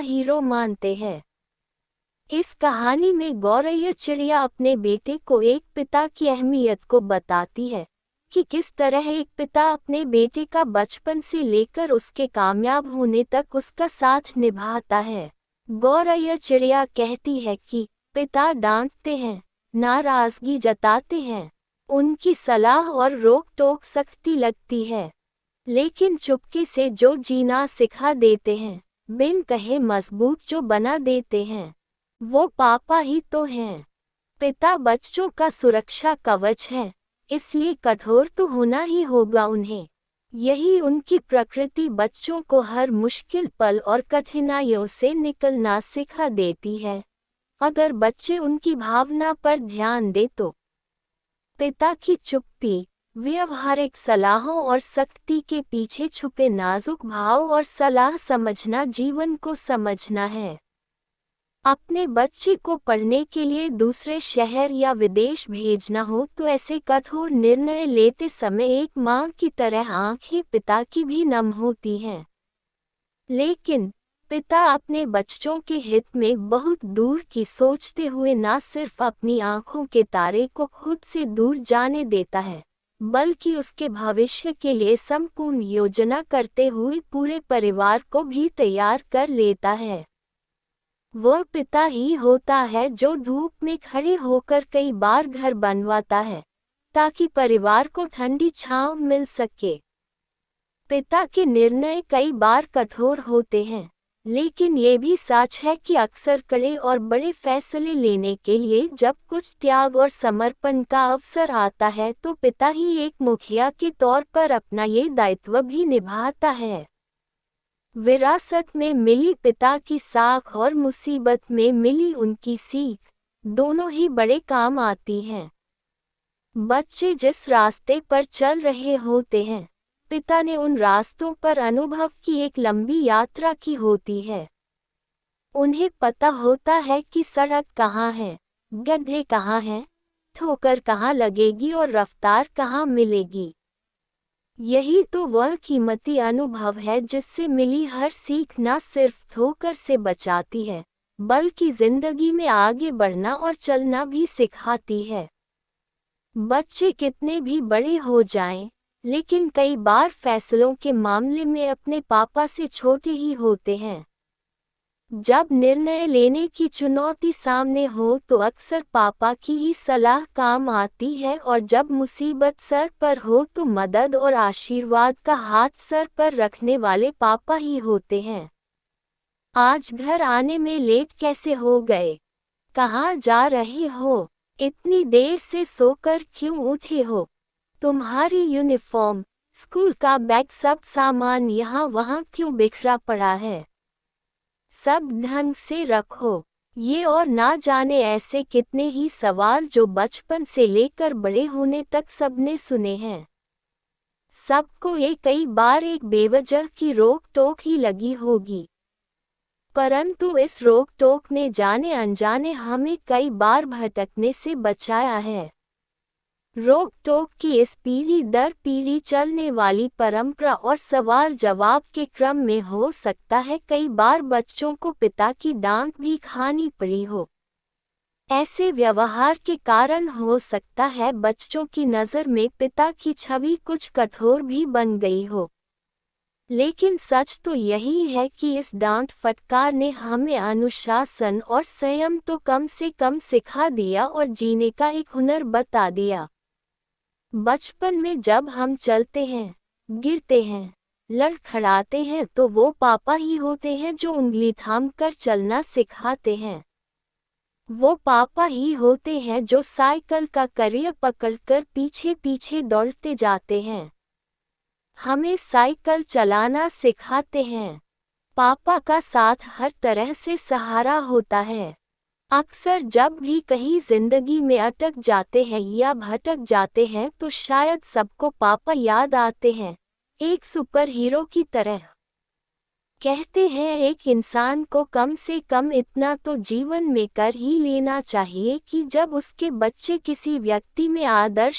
Hero मानते हैं। इस कहानी में गौरैया चिड़िया अपने बेटे को एक पिता की अहमियत को बताती है कि किस तरह एक पिता अपने बेटे का बचपन से लेकर उसके कामयाब होने तक उसका साथ निभाता है। गौरैया चिड़िया कहती है कि पिता डांटते हैं, नाराजगी जताते हैं, उनकी सलाह और रोक टोक सख्ती लगती है, लेकिन चुपके से जो जीना सिखा देते हैं, बिन कहे मजबूत जो बना देते हैं, वो पापा ही तो हैं। पिता बच्चों का सुरक्षा कवच है, इसलिए कठोर तो होना ही होगा उन्हें। यही उनकी प्रकृति बच्चों को हर मुश्किल पल और कठिनाइयों से निकलना सिखा देती है, अगर बच्चे उनकी भावना पर ध्यान दे तो। पिता की चुप्पी, व्यावहारिक सलाहों और सख्ती के पीछे छुपे नाजुक भाव और सलाह समझना जीवन को समझना है। अपने बच्चे को पढ़ने के लिए दूसरे शहर या विदेश भेजना हो तो ऐसे कठोर निर्णय लेते समय एक माँ की तरह आंखें पिता की भी नम होती हैं। लेकिन पिता अपने बच्चों के हित में बहुत दूर की सोचते हुए न सिर्फ अपनी आंखों के तारे को खुद से दूर जाने देता है, बल्कि उसके भविष्य के लिए संपूर्ण योजना करते हुए पूरे परिवार को भी तैयार कर लेता है। वह पिता ही होता है जो धूप में खड़े होकर कई बार घर बनवाता है ताकि परिवार को ठंडी छांव मिल सके। पिता के निर्णय कई बार कठोर होते हैं, लेकिन ये भी सच है कि अक्सर कड़े और बड़े फैसले लेने के लिए जब कुछ त्याग और समर्पण का अवसर आता है तो पिता ही एक मुखिया के तौर पर अपना ये दायित्व भी निभाता है। विरासत में मिली पिता की साख और मुसीबत में मिली उनकी सीख, दोनों ही बड़े काम आती हैं। बच्चे जिस रास्ते पर चल रहे होते हैं, पिता ने उन रास्तों पर अनुभव की एक लंबी यात्रा की होती है। उन्हें पता होता है कि सड़क कहाँ है, गड्ढे कहाँ हैं, ठोकर कहाँ लगेगी और रफ्तार कहाँ मिलेगी। यही तो वह कीमती अनुभव है जिससे मिली हर सीख न सिर्फ ठोकर से बचाती है, बल्कि जिंदगी में आगे बढ़ना और चलना भी सिखाती है। बच्चे कितने भी बड़े हो जाएं, लेकिन कई बार फैसलों के मामले में अपने पापा से छोटे ही होते हैं। जब निर्णय लेने की चुनौती सामने हो तो अक्सर पापा की ही सलाह काम आती है, और जब मुसीबत सर पर हो तो मदद और आशीर्वाद का हाथ सर पर रखने वाले पापा ही होते हैं। आज घर आने में लेट कैसे हो गए? कहाँ जा रहे हो? इतनी देर से सोकर क्यों उठे हो? तुम्हारी यूनिफॉर्म, स्कूल का बैग, सब सामान यहाँ वहाँ क्यों बिखरा पड़ा है? सब ढंग से रखो। ये और ना जाने ऐसे कितने ही सवाल जो बचपन से लेकर बड़े होने तक सबने सुने हैं। सबको ये कई बार एक बेवजह की रोक टोक ही लगी होगी, परंतु इस रोक टोक ने जाने अनजाने हमें कई बार भटकने से बचाया है। रोक टोक की इस पीढ़ी दर पीढ़ी चलने वाली परंपरा और सवाल जवाब के क्रम में हो सकता है कई बार बच्चों को पिता की डांट भी खानी पड़ी हो। ऐसे व्यवहार के कारण हो सकता है बच्चों की नज़र में पिता की छवि कुछ कठोर भी बन गई हो। लेकिन सच तो यही है कि इस डांट फटकार ने हमें अनुशासन और संयम तो कम से कम सिखा दिया और जीने का एक हुनर बता दिया। बचपन में जब हम चलते हैं, गिरते हैं, लड़खड़ाते हैं तो वो पापा ही होते हैं जो उंगली थाम कर चलना सिखाते हैं। वो पापा ही होते हैं जो साइकिल का करियर पकड़कर पीछे पीछे दौड़ते जाते हैं, हमें साइकिल चलाना सिखाते हैं। पापा का साथ हर तरह से सहारा होता है। अक्सर जब भी कहीं जिंदगी में अटक जाते हैं या भटक जाते हैं तो शायद सबको पापा याद आते हैं, एक सुपर हीरो की तरह। कहते हैं एक इंसान को कम से कम इतना तो जीवन में कर ही लेना चाहिए कि जब उसके बच्चे किसी व्यक्ति में आदर्श